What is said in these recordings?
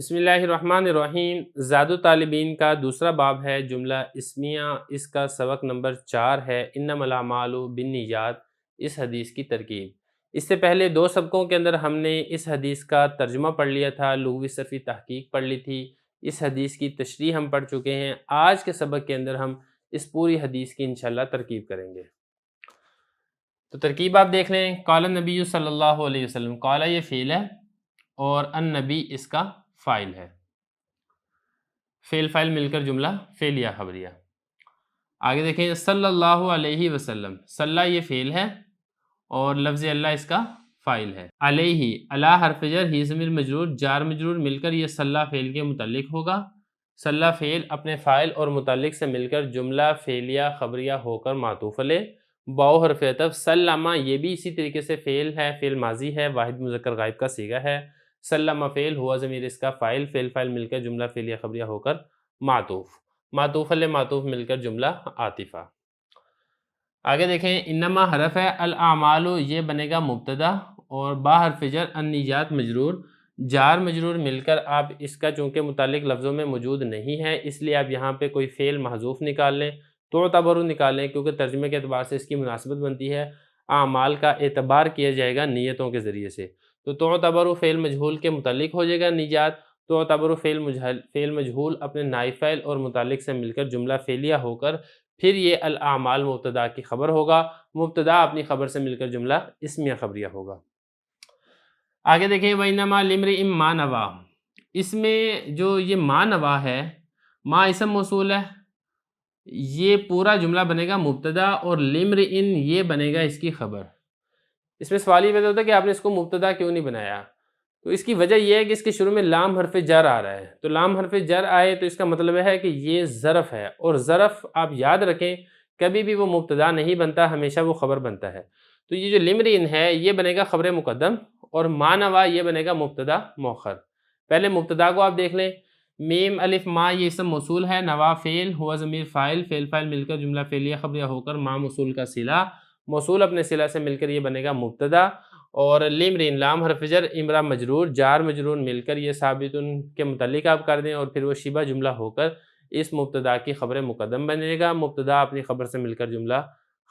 بسم اللہ الرحمن الرحیم۔ زاد الطالبین کا دوسرا باب ہے جملہ اسمیہ، اس کا سبق نمبر 4 ہے انما الاعمال بالنیات، اس حدیث کی ترکیب۔ اس سے پہلے دو سبقوں کے اندر ہم نے اس حدیث کا ترجمہ پڑھ لیا تھا، لغوی صرفی تحقیق پڑھ لی تھی، اس حدیث کی تشریح ہم پڑھ چکے ہیں۔ آج کے سبق کے اندر ہم اس پوری حدیث کی انشاءاللہ ترکیب کریں گے۔ تو ترکیب آپ دیکھ لیں، قال النبی صلی اللہ علیہ وسلم، قال یہ فعل ہے اور النبی اس کا فاعل ہے، فعل فاعل مل کر جملہ فعلیہ خبریہ۔ آگے دیکھیں صلی اللہ علیہ وسلم، صلی یہ فعل ہے اور لفظ اللہ اس کا فاعل ہے۔ علیہ، علی حرف جر، ہی ضمیر مجرور، جار مجرور مل کر یہ صلی فعل کے متعلق ہوگا۔ صلی فعل اپنے فاعل اور متعلق سے مل کر جملہ فعلیہ خبریہ ہو کر معطوف علیہ۔ واو حرف عطف، سلمہ یہ بھی اسی طریقے سے فعل ہے، فعل ماضی ہے، واحد مذکر غائب کا صیغہ ہے۔ سلمہ فعل، ہوا ضمیر اس کا فاعل، فعل فاعل مل کر جملہ فعلیہ خبریہ ہو کر معطوف، معطوف علیہ معطوف مل کر جملہ عاطفہ۔ آگے دیکھیں انما حرف ہے، الاعمال یہ بنے گا مبتدا اور با حرف جر، النیات مجرور، جار مجرور مل کر آپ اس کا چونکہ متعلق لفظوں میں موجود نہیں ہے اس لیے آپ یہاں پہ کوئی فعل محذوف نکال لیں، تعتبر نکال لیں کیونکہ ترجمے کے اعتبار سے اس کی مناسبت بنتی ہے۔ اعمال کا اعتبار کیا جائے گا نیتوں کے ذریعے سے، تو تعتبر فعل مجہول کے متعلق ہو جائے گا نیات، تعتبر فعل مجہول اپنے نائب فاعل اور متعلق سے مل کر جملہ فعلیہ ہو کر پھر یہ الاعمال مبتدا کی خبر ہوگا، مبتدا اپنی خبر سے مل کر جملہ اسمیہ خبریہ ہوگا۔ آگے دیکھیں وَإِنَّمَا لِامْرِئٍ مَا نَوَىٰ، اس میں جو یہ ما نوا ہے، ما اسم موصول ہے، یہ پورا جملہ بنے گا مبتدا اور لِامْرِئٍ یہ بنے گا اس کی خبر۔ اس میں سوال یہ پیدا ہوتا ہے کہ آپ نے اس کو مبتدا کیوں نہیں بنایا؟ تو اس کی وجہ یہ ہے کہ اس کے شروع میں لام حرف جر آ رہا ہے، تو لام حرف جر آئے تو اس کا مطلب ہے کہ یہ ظرف ہے، اور ظرف آپ یاد رکھیں کبھی بھی وہ مبتدا نہیں بنتا، ہمیشہ وہ خبر بنتا ہے۔ تو یہ جو لمرین ہے یہ بنے گا خبر مقدم اور ما نوا یہ بنے گا مبتدا مؤخر۔ پہلے مبتدا کو آپ دیکھ لیں، میم الف ما یہ اسم موصول ہے، نوا فعل، ہوا ضمیر فاعل، فعل فاعل مل کر جملہ فعلیہ خبریہ ہو کر ما موصول کا صلہ، موصول اپنے صلہ سے مل کر یہ بنے گا مبتدا، اور لمرین لام حرف جر، امرا مجرور، جار مجرور مل کر یہ ثابت کے متعلق آپ کر دیں اور پھر وہ شبہ جملہ ہو کر اس مبتدا کی خبر مقدم بنے گا، مبتدا اپنی خبر سے مل کر جملہ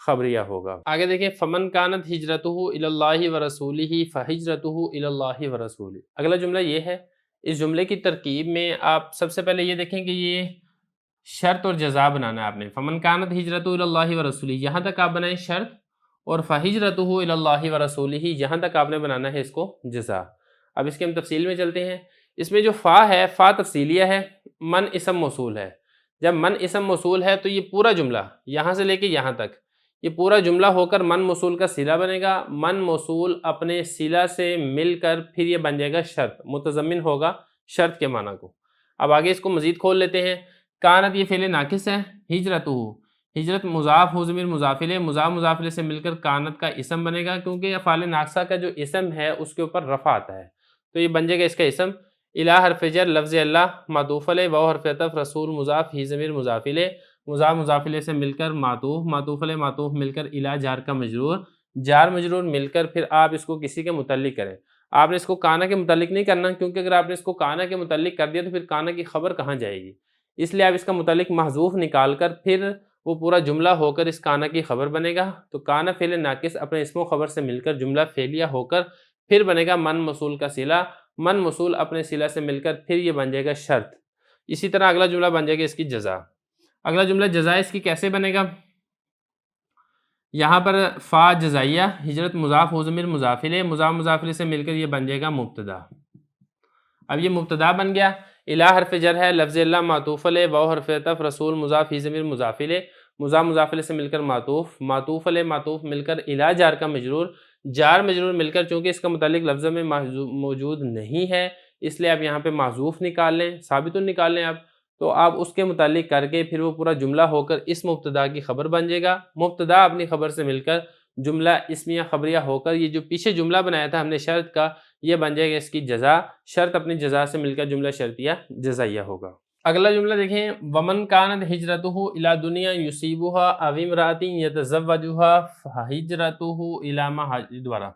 خبریہ ہوگا۔ آگے دیکھیں فمن کانت ہجرتہ الی اللہ ورسولہ فہجرتہ الی اللہ ورسولہ، اگلا جملہ یہ ہے۔ اس جملے کی ترکیب میں آپ سب سے پہلے یہ دیکھیں کہ یہ شرط اور جزا بنانا ہے آپ نے، فمن کانت ہجرتہ الی اللہ ورسولہ یہاں تک آپ بنائیں شرط، اور فہجرتہ الی اللہ ورسولہ یہاں تک آپ نے بنانا ہے اس کو جزا۔ اب اس کے ہم تفصیل میں چلتے ہیں۔ اس میں جو فا ہے، فا تفصیلیہ ہے، من اسم موصول ہے۔ جب من اسم موصول ہے تو یہ پورا جملہ یہاں سے لے کے یہاں تک یہ پورا جملہ ہو کر من موصول کا صلہ بنے گا، من موصول اپنے صلہ سے مل کر پھر یہ بن جائے گا شرط، متضمن ہوگا شرط کے معنی کو۔ اب آگے اس کو مزید کھول لیتے ہیں۔ کانت یہ فعل ناقص ہے، ہجرتہ ہجرت مضاف ہو ضمیر مضاف الیہ، مضاف مضاف الیہ سے مل کر کانت کا اسم بنے گا کیونکہ افعال ناقصہ کا جو اسم ہے اس کے اوپر رفع آتا ہے، تو یہ بن جائے گا اس کا اسم۔ الی حرف جر، لفظ اللہ معطوف علیہ، واو حرف عطف، رسول مضاف، ہی ضمیر مضاف الیہ، مضاف مضاف الیہ سے مل کر معطوف، معطوف علیہ معطوف مل کر الی جار کا مجرور، جار مجرور مل کر پھر آپ اس کو کسی کے متعلق کریں۔ آپ نے اس کو کانا کے متعلق نہیں کرنا کیونکہ اگر آپ نے اس کو کانا کے متعلق کر دیا تو پھر کانا کی خبر کہاں جائے گی، اس لیے آپ اس کا متعلق محذوف نکال کر پھر وہ پورا جملہ ہو کر اس کانا کی خبر بنے گا۔ تو کانا فعل ناقص اپنے اسم و خبر سے مل کر جملہ فعلیہ ہو کر پھر بنے گا من موصول کا صلہ، من موصول اپنے صلہ سے مل کر پھر یہ بن جائے گا شرط۔ اسی طرح اگلا جملہ بن جائے گا اس کی جزا۔ اگلا جملہ جزا اس کی کیسے بنے گا؟ یہاں پر فا جزائیہ، ہجرت مضاف ہو ضمیر مضاف الیہ، مضاف مضاف الیہ سے مل کر یہ بن جائے گا مبتدا۔ اب یہ مبتدا بن گیا، الی حرف جر ہے، لفظ اللہ معطوف علیہ، واو حرف عطف، رسول مضاف، ہی ضمیر مضاف الیہ، مضاف مضاف الیہ سے مل کر معطوف، معطوف علیہ معطوف مل کر الی جار کا مجرور، جار مجرور مل کر چونکہ اس کا متعلق لفظ میں موجود نہیں ہے اس لیے آپ یہاں پہ محذوف نکال لیں، ثابت نکال لیں آپ، تو آپ اس کے متعلق کر کے پھر وہ پورا جملہ ہو کر اس مبتدا کی خبر بن جائے گا، مبتدا اپنی خبر سے مل کر جملہ اسمیہ خبریہ ہو کر یہ جو پیچھے جملہ بنایا تھا ہم نے شرط کا یہ بن جائے گا اس کی جزا، شرط اپنی جزا سے مل کر جملہ شرطیہ جزائیہ ہوگا۔ اگلا جملہ دیکھیں ومن کانت ہجرتہ الی دنیا یصیبها او امرأۃ یتزوجها فہجرتہ الی ما دوبارہ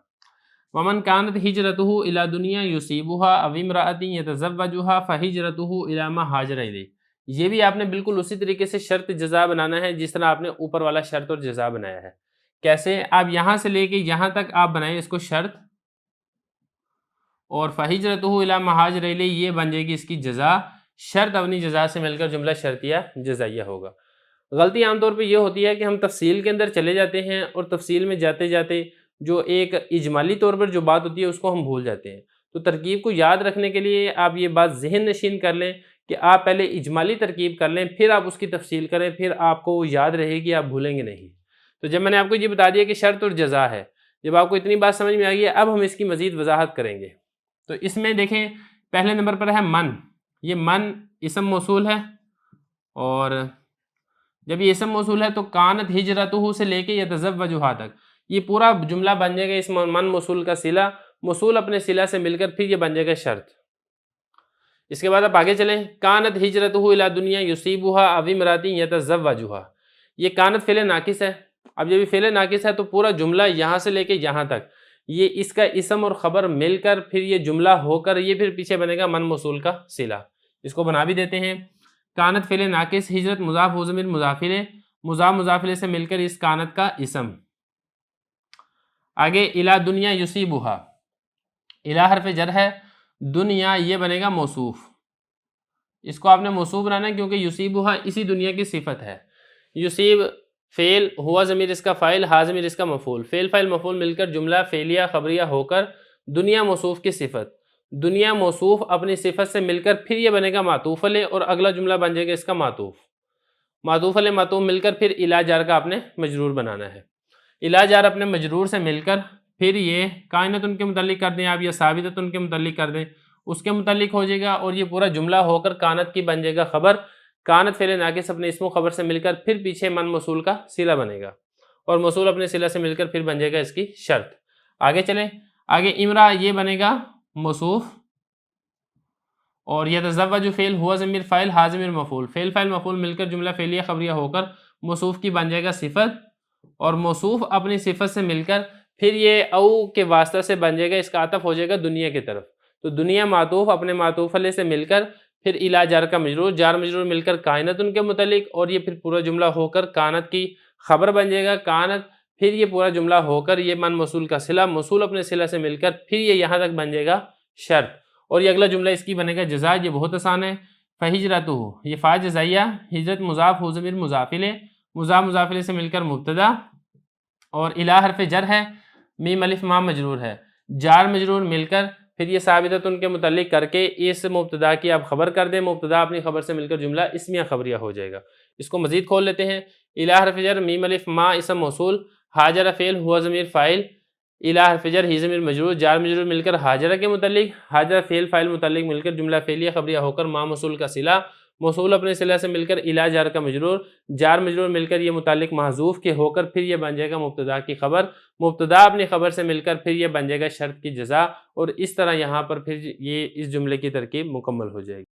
ومن كانت هجرته إلى دنیا یصیبها أو امرأة يتزوجها فهجرته إلى ما هاجر إليه. یہ بھی آپ نے بالکل اسی طریقے سے شرط جزا بنانا ہے جس طرح آپ نے اوپر والا شرط اور جزا بنایا ہے. کیسے؟ آپ یہاں سے لے کے یہاں تک آپ بنائیں اس کو شرط، اور فہجرتہ الی ما ہاجر الیہ یہ بن جائے گی اس کی جزا. شرط اپنی جزا سے مل کر جملہ شرطیہ جزائیہ ہوگا. غلطی عام طور پہ یہ ہوتی ہے کہ ہم تفصیل کے اندر چلے جاتے ہیں اور تفصیل میں جاتے جاتے جو ایک اجمالی طور پر جو بات ہوتی ہے اس کو ہم بھول جاتے ہیں. تو ترکیب کو یاد رکھنے کے لیے آپ یہ بات ذہن نشین کر لیں کہ آپ پہلے اجمالی ترکیب کر لیں، پھر آپ اس کی تفصیل کریں، پھر آپ کو وہ یاد رہے گی، آپ بھولیں گے نہیں. تو جب میں نے آپ کو یہ بتا دیا کہ شرط اور جزا ہے، جب آپ کو اتنی بات سمجھ میں آ گئی ہے، اب ہم اس کی مزید وضاحت کریں گے. تو اس میں دیکھیں پہلے نمبر پر ہے من. یہ من اسم موصول ہے، اور جب یہ اسم موصول ہے تو کانت ہجرتہ سے لے کے یتزوجھا تک یہ پورا جملہ بن جائے گا اس من موصول کا صلہ. موصول اپنے صلہ سے مل کر پھر یہ بن جائے گا شرط. اس کے بعد آپ آگے چلیں. کانت ہجرتہ الی دنیا یصیبھا او امرأۃ یتزوجھا. یہ کانت فعل ناقص ہے. اب جب یہ فعل ناقص ہے تو پورا جملہ یہاں سے لے کے یہاں تک یہ اس کا اسم اور خبر مل کر پھر یہ جملہ ہو کر یہ پھر پیچھے بنے گا من موصول کا صلہ. اس کو بنا بھی دیتے ہیں. کانت فعل ناقص، ہجرت مضاف و ضمیر مضاف الیہ، مضاف مضاف الیہ سے مل کر اس کانت کا اسم. آگے الی دنیا یصیبھا. الی حرف جر ہے، دنیا یہ بنے گا موصوف. اس کو آپ نے موصوف بنانا ہے کیونکہ یصیبھا اسی دنیا کی صفت ہے. یصیب فعل، ہوا ضمیر اس کا فاعل، ہا ضمیر اس کا مفعول، فعل فاعل مفعول مل کر جملہ فعلیہ خبریہ ہو کر دنیا موصوف کی صفت. دنیا موصوف اپنی صفت سے مل کر پھر یہ بنے گا معطوف علیہ، اور اگلا جملہ بن جائے گا اس کا معطوف. معطوف علیہ معطوف مل کر پھر الی جار کا آپ نے مجرور بنانا ہے. الی جار اپنے مجرور سے مل کر پھر یہ کائنات ان کے متعلق کر دیں آپ، یا ثابتت ان کے متعلق کر دیں، اس کے متعلق ہو جائے گا، اور یہ پورا جملہ ہو کر کانت کی بن جائے گا خبر. کانت فعل ناقص اپنے اسم و خبر سے مل کر پھر پیچھے من موصول کا صلہ بنے گا، اور موصول اپنے صلہ سے مل کر پھر بن جائے گا اس کی شرط. آگے چلیں. آگے امرا یہ بنے گا موصوف، اور یتزوج فعل، ہوا ضمیر فاعل، ہا ضمیر مفعول، فعل فاعل مفعول مل کر جملہ فعلیہ خبریہ ہو کر موصوف کی بن جائے گا صفت، اور موصوف اپنی صفت سے مل کر پھر یہ او کے واسطہ سے بن جائے گا، اس کا عطف ہو جائے گا دنیا کی طرف. تو دنیا معطوف اپنے معطوف علیہ سے مل کر پھر الی جار کا مجرور، جار مجرور مل کر کائنات ان کے متعلق، اور یہ پھر پورا جملہ ہو کر کانت کی خبر بن جائے گا کانت. پھر یہ پورا جملہ ہو کر یہ من موصول کا صلہ، موصول اپنے صلہ سے مل کر پھر یہ یہاں تک بن جائے گا شرط، اور یہ اگلا جملہ اس کی بنے گا جزا. یہ بہت آسان ہے. فہجرتہ یہ فاعل جزائیہ، ہجرت مضاف و ضمیر مضاف الیہ، مضاف مضاف الیہ سے مل کر مبتدا، اور الی حرف جر ہے، میم الف ما مجرور ہے، جار مجرور مل کر پھر یہ ثابتت ان کے متعلق کر کے اس مبتدا کی آپ خبر کر دیں، مبتدا اپنی خبر سے مل کر جملہ اسمیہ خبریہ ہو جائے گا. اس کو مزید کھول لیتے ہیں. الی حرف جر، میم الف ما اسم موصول، ہاجر فعل، ہوا ضمیر فاعل، الی حرف جر، ہی ضمیر مجرور، جار مجرور مل کر ہاجرہ کے متعلق، ہاجرہ فعل فاعل متعلق مل کر جملہ فعلیہ خبریہ ہو کر ما موصول کا صلہ، موصول اپنے صلہ سے مل کر الی جار کا مجرور، جار مجرور مل کر یہ متعلق محذوف کے ہو کر پھر یہ بن جائے گا مبتدا کی خبر، مبتدا اپنی خبر سے مل کر پھر یہ بن جائے گا شرط کی جزا، اور اس طرح یہاں پر پھر یہ اس جملے کی ترکیب مکمل ہو جائے گی.